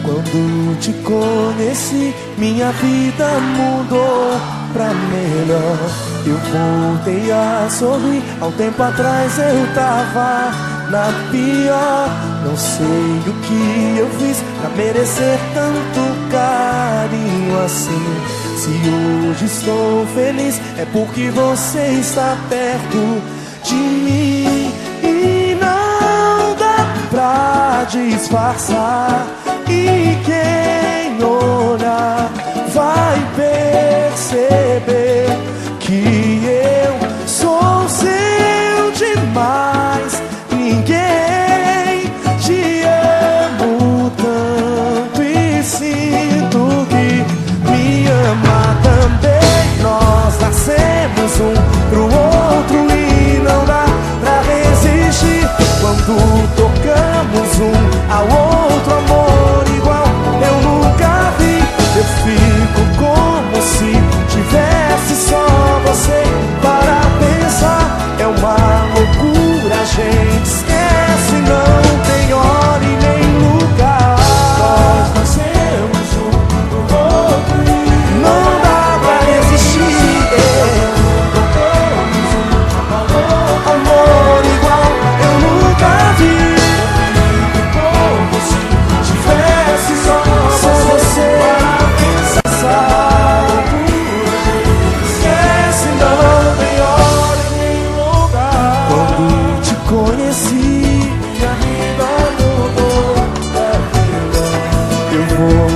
Quando te conheci, minha vida mudou pra melhor. Eu voltei a sorrir. Há um tempo atrás eu tava na pior. Não sei o que eu fiz pra merecer tanto carinho assim. Se hoje estou feliz, é porque você está perto de mim. E não dá pra disfarçar. E quem olhar vai perceber que eu sou seu demais. Ninguém te amo tanto e sinto que me ama também. Nós nascemos um pro outro e não dá pra resistir. Quando tocamos um ao outro, amor igual eu nunca vi. Eu fico como se tivesse só você para pensar. É uma loucura, a gente esquece, não tem hora e nem lugar. Nós nascemos um pro outro e não dá pra resistir. Tocamos um ao outro, amor igual eu nunca vi. Como se tivesse só você para pensar. Esquece, não tem hora e nem lugar. Quando te conheci, minha vida mudou. Eu vou